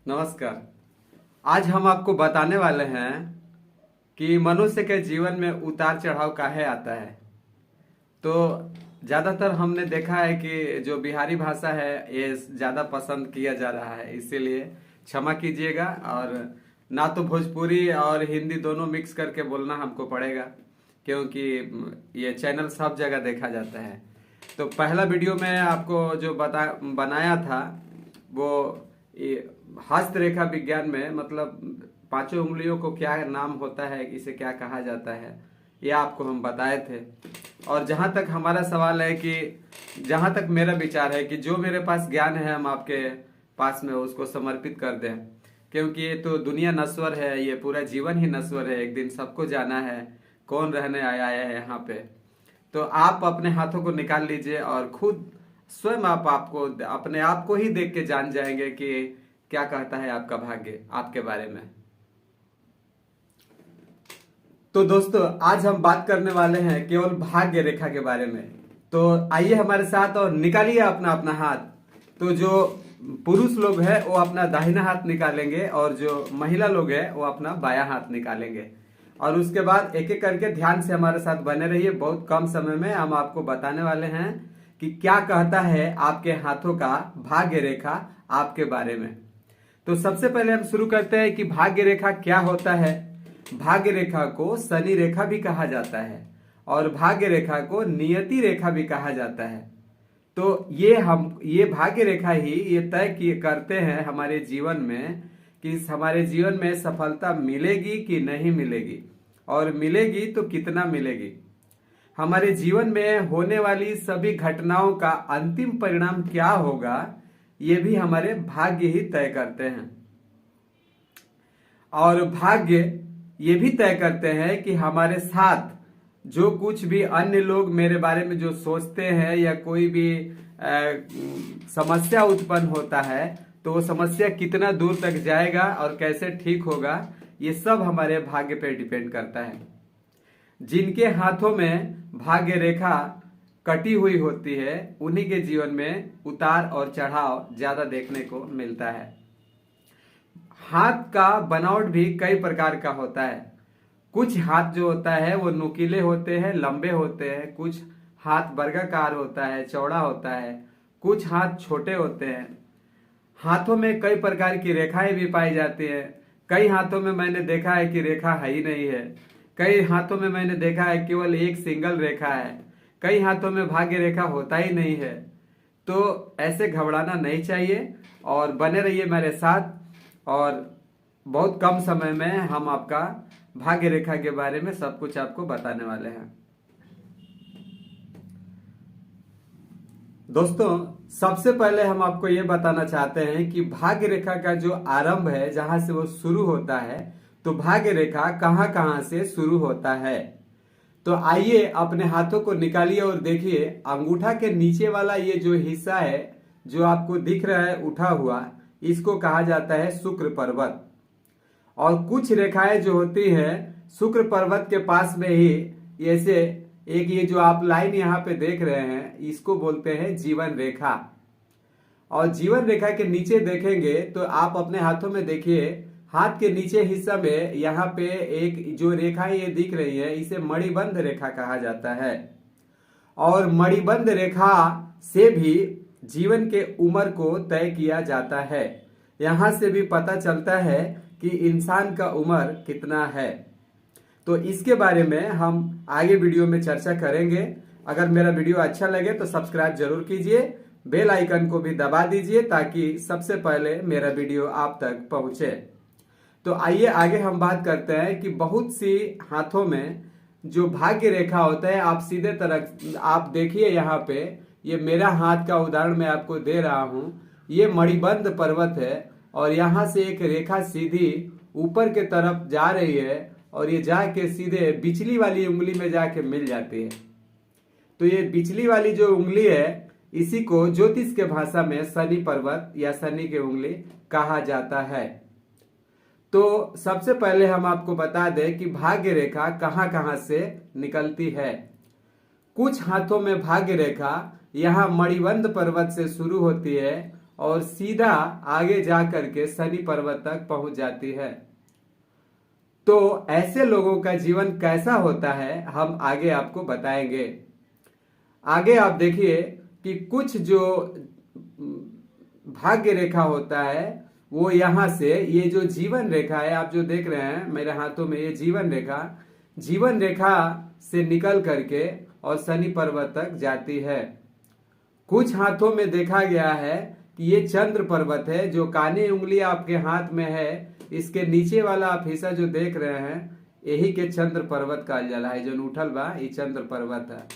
नमस्कार। आज हम आपको बताने वाले हैं कि मनुष्य के जीवन में उतार चढ़ाव काहे आता है। तो ज़्यादातर हमने देखा है कि जो बिहारी भाषा है ये ज़्यादा पसंद किया जा रहा है, इसीलिए क्षमा कीजिएगा। और ना तो भोजपुरी और हिंदी दोनों मिक्स करके बोलना हमको पड़ेगा, क्योंकि ये चैनल सब जगह देखा जाता है। तो पहला वीडियो में आपको जो बनाया था वो ये हस्तरेखा विज्ञान में, मतलब पांचों उंगलियों को क्या नाम होता है, इसे क्या कहा जाता है, ये आपको हम बताए थे। और जहाँ तक हमारा सवाल है कि जहाँ तक मेरा विचार है कि जो मेरे पास ज्ञान है हम आपके पास में उसको समर्पित कर दें, क्योंकि ये तो दुनिया नश्वर है, ये पूरा जीवन ही नश्वर है। एक दिन सबको जाना है, कौन रहने आया है यहाँ पे। तो आप अपने हाथों को निकाल लीजिए और खुद स्वयं आप आपको अपने आप को ही देख के जान जाएंगे कि क्या कहता है आपका भाग्य आपके बारे में। तो दोस्तों, आज हम बात करने वाले हैं केवल भाग्य रेखा के बारे में। तो आइए हमारे साथ और निकालिए अपना अपना हाथ। तो जो पुरुष लोग हैं वो अपना दाहिना हाथ निकालेंगे और जो महिला लोग हैं वो अपना बायां हाथ निकालेंगे। और उसके बाद एक एक करके ध्यान से हमारे साथ बने रहिए। बहुत कम समय में हम आपको बताने वाले हैं कि क्या कहता है आपके हाथों का भाग्य रेखा आपके बारे में। तो सबसे पहले हम शुरू करते हैं कि भाग्य रेखा क्या होता है। भाग्य रेखा को शनि रेखा भी कहा जाता है और भाग्य रेखा को नियति रेखा भी कहा जाता है। तो ये भाग्य रेखा ही ये तय करते हैं हमारे जीवन में कि हमारे जीवन में सफलता मिलेगी कि नहीं मिलेगी, और मिलेगी तो कितना मिलेगी। हमारे जीवन में होने वाली सभी घटनाओं का अंतिम परिणाम क्या होगा, ये भी हमारे भाग्य ही तय करते हैं। और भाग्य ये भी तय करते हैं कि हमारे साथ जो कुछ भी अन्य लोग मेरे बारे में जो सोचते हैं या कोई भी समस्या उत्पन्न होता है, तो वो समस्या कितना दूर तक जाएगा और कैसे ठीक होगा, ये सब हमारे भाग्य पे डिपेंड करता है। जिनके हाथों में भाग्य रेखा कटी हुई होती है उन्हीं के जीवन में उतार और चढ़ाव ज्यादा देखने को मिलता है। हाथ का बनावट भी कई प्रकार का होता है। कुछ हाथ जो होता है वो नुकीले होते हैं, लंबे होते हैं। कुछ हाथ वर्गाकार होता है, चौड़ा होता है। कुछ हाथ छोटे होते हैं। हाथों में कई प्रकार की रेखाएं भी पाई जाती है। कई हाथों में मैंने देखा है कि रेखा है ही नहीं है। कई हाथों में मैंने देखा है केवल एक सिंगल रेखा है। कई हाथों में भाग्य रेखा होता ही नहीं है। तो ऐसे घबराना नहीं चाहिए और बने रहिए मेरे साथ। और बहुत कम समय में हम आपका भाग्य रेखा के बारे में सब कुछ आपको बताने वाले हैं। दोस्तों, सबसे पहले हम आपको ये बताना चाहते हैं कि भाग्य रेखा का जो आरंभ है, जहां से वो शुरू होता है, तो भाग्य रेखा कहां कहां से शुरू होता है। तो आइए अपने हाथों को निकालिए और देखिए, अंगूठा के नीचे वाला ये जो हिस्सा है जो आपको दिख रहा है उठा हुआ, इसको कहा जाता है शुक्र पर्वत। और कुछ रेखाएं जो होती हैं शुक्र पर्वत के पास में ही, जैसे एक ये जो आप लाइन यहाँ पे देख रहे हैं, इसको बोलते हैं जीवन रेखा। और जीवन रेखा के नीचे देखेंगे तो आप अपने हाथों में देखिए, हाथ के नीचे हिस्सा में यहाँ पे एक जो रेखा ये दिख रही है, इसे मणिबंध रेखा कहा जाता है। और मणिबंध रेखा से भी जीवन के उम्र को तय किया जाता है। यहाँ से भी पता चलता है कि इंसान का उम्र कितना है। तो इसके बारे में हम आगे वीडियो में चर्चा करेंगे। अगर मेरा वीडियो अच्छा लगे तो सब्सक्राइब जरूर कीजिए, बेल आइकन को भी दबा दीजिए ताकि सबसे पहले मेरा वीडियो आप तक पहुंचे। तो आइए आगे हम बात करते हैं कि बहुत सी हाथों में जो भाग्य रेखा होता है, आप सीधे तरह आप देखिए, यहाँ पे ये मेरा हाथ का उदाहरण मैं आपको दे रहा हूं। ये मणिबंध पर्वत है और यहाँ से एक रेखा सीधी ऊपर के तरफ जा रही है और ये जाके सीधे बिचली वाली उंगली में जाके मिल जाती है। तो ये बिचली वाली जो उंगली है, इसी को ज्योतिष के भाषा में शनि पर्वत या शनि की उंगली कहा जाता है। तो सबसे पहले हम आपको बता दें कि भाग्य रेखा कहां कहां से निकलती है। कुछ हाथों में भाग्य रेखा यहाँ मणिबंध पर्वत से शुरू होती है और सीधा आगे जा करके शनि पर्वत तक पहुंच जाती है। तो ऐसे लोगों का जीवन कैसा होता है हम आगे आपको बताएंगे। आगे आप देखिए कि कुछ जो भाग्य रेखा होता है वो यहां से, ये जो जीवन रेखा है आप जो देख रहे हैं मेरे हाथों में, ये जीवन रेखा से निकल करके और शनि पर्वत तक जाती है। कुछ हाथों में देखा गया है कि ये चंद्र पर्वत है, जो कानी उंगली आपके हाथ में है, इसके नीचे वाला आप हिस्सा जो देख रहे हैं यही के चंद्र पर्वत कहल जाला है, जो उठल बा ये चंद्र पर्वत है।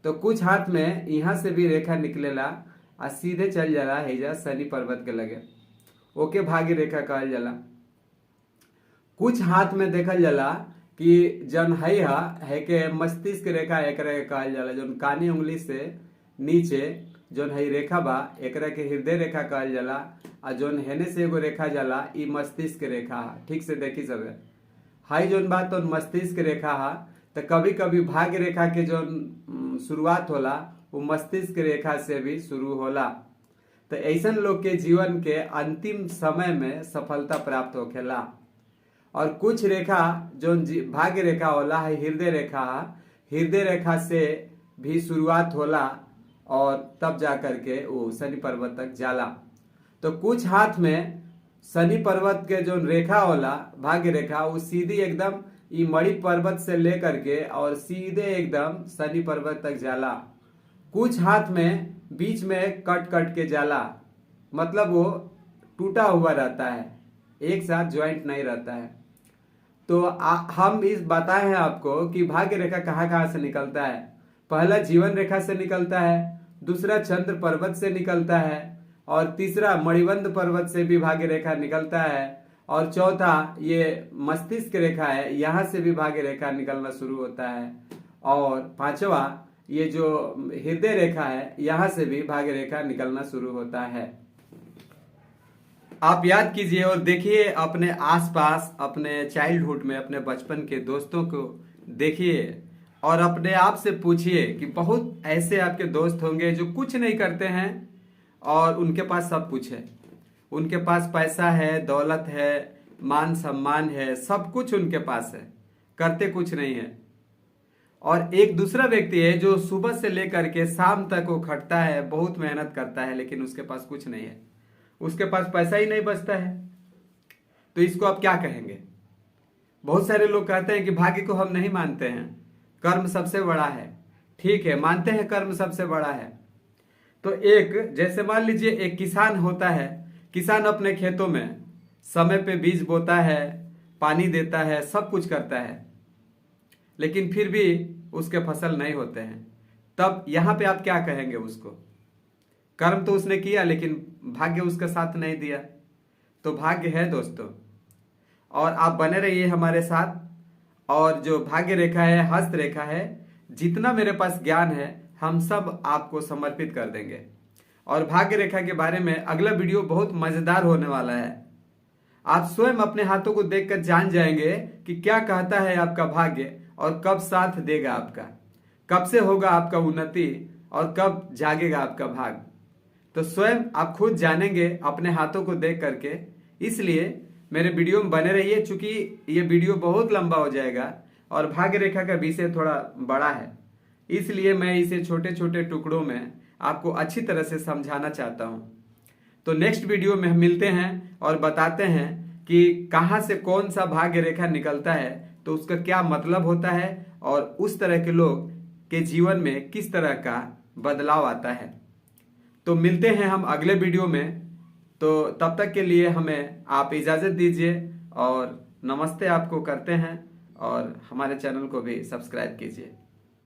तो कुछ हाथ में यहाँ से भी रेखा निकलेला आ सीधे चल जाला हेजा शनि पर्वत के लगे, ओके भाग्य रेखा कहल जाला। कुछ हाथ में देखल जाला कि जन है के मस्तिष्क रेखा एकरा के कहल जाला, जो कानी उंगली से नीचे जोन है रेखा बा एकरा के हृदय रेखा कहल जाला, आ जोन हेने से एगो रेखा जाला ई मस्तिष्क रेखा। ठीक से देखी सब हाई जोन बात तो मस्तिष्क रेखा हा। तो कभी कभी भाग्य रेखा के जोन शुरुआत होला वो मस्तिष्क रेखा से भी शुरू होला। तो ऐसा लोग के जीवन के अंतिम समय में सफलता प्राप्त होखेला। और कुछ रेखा जो भाग्य रेखा होला है हृदय रेखा, हृदय रेखा से भी शुरुआत होला और तब जा करके वो शनि पर्वत तक जाला। तो कुछ हाथ में शनि पर्वत के जो रेखा होला भाग्य रेखा वो सीधी एकदम ई मणि पर्वत से लेकर के और सीधे एकदम शनि पर्वत तक जाला। कुछ हाथ में बीच में कट कट के जाला, मतलब वो टूटा हुआ रहता है, एक साथ ज्वाइंट नहीं रहता है। तो हम इस बताए हैं आपको कि भाग्य रेखा कहाँ कहाँ से निकलता है। पहला जीवन रेखा से निकलता है, दूसरा चंद्र पर्वत से निकलता है, और तीसरा मणिबंध पर्वत से भी भाग्य रेखा निकलता है, और चौथा ये मस्तिष्क रेखा है यहाँ से भी भाग्य रेखा निकलना शुरू होता है, और पांचवा ये जो हृदय रेखा है यहाँ से भी भाग्य रेखा निकलना शुरू होता है। आप याद कीजिए और देखिए अपने आसपास, अपने चाइल्डहुड में अपने बचपन के दोस्तों को देखिए और अपने आप से पूछिए कि बहुत ऐसे आपके दोस्त होंगे जो कुछ नहीं करते हैं और उनके पास सब कुछ है। उनके पास पैसा है, दौलत है, मान सम्मान है, सब कुछ उनके पास है, करते कुछ नहीं है। और एक दूसरा व्यक्ति है जो सुबह से लेकर के शाम तक वो खटता है, बहुत मेहनत करता है, लेकिन उसके पास कुछ नहीं है, उसके पास पैसा ही नहीं बचता है। तो इसको आप क्या कहेंगे? बहुत सारे लोग कहते हैं कि भाग्य को हम नहीं मानते हैं, कर्म सबसे बड़ा है। ठीक है, मानते हैं कर्म सबसे बड़ा है। तो एक जैसे मान लीजिए एक किसान होता है, किसान अपने खेतों में समय पे बीज बोता है, पानी देता है, सब कुछ करता है, लेकिन फिर भी उसके फसल नहीं होते हैं। तब यहाँ पे आप क्या कहेंगे उसको? कर्म तो उसने किया लेकिन भाग्य उसका साथ नहीं दिया। तो भाग्य है दोस्तों, और आप बने रहिए हमारे साथ। और जो भाग्य रेखा है, हस्त रेखा है, जितना मेरे पास ज्ञान है हम सब आपको समर्पित कर देंगे। और भाग्य रेखा के बारे में अगला वीडियो बहुत मजेदार होने वाला है। आप स्वयं अपने हाथों को देखकर जान जाएंगे कि क्या कहता है आपका भाग्य और कब साथ देगा आपका, कब से होगा आपका उन्नति और कब जागेगा आपका भाग। तो स्वयं आप खुद जानेंगे अपने हाथों को देख करके। इसलिए मेरे वीडियो में बने रहिए, चूंकि ये वीडियो बहुत लंबा हो जाएगा और भाग्य रेखा का विषय थोड़ा बड़ा है, इसलिए मैं इसे छोटे छोटे टुकड़ों में आपको अच्छी तरह से समझाना चाहता हूँ। तो नेक्स्ट वीडियो में हम मिलते हैं और बताते हैं कि कहाँ से कौन सा भाग्य रेखा निकलता है, तो उसका क्या मतलब होता है और उस तरह के लोग के जीवन में किस तरह का बदलाव आता है। तो मिलते हैं हम अगले वीडियो में। तो तब तक के लिए हमें आप इजाज़त दीजिए और नमस्ते आपको करते हैं, और हमारे चैनल को भी सब्सक्राइब कीजिए।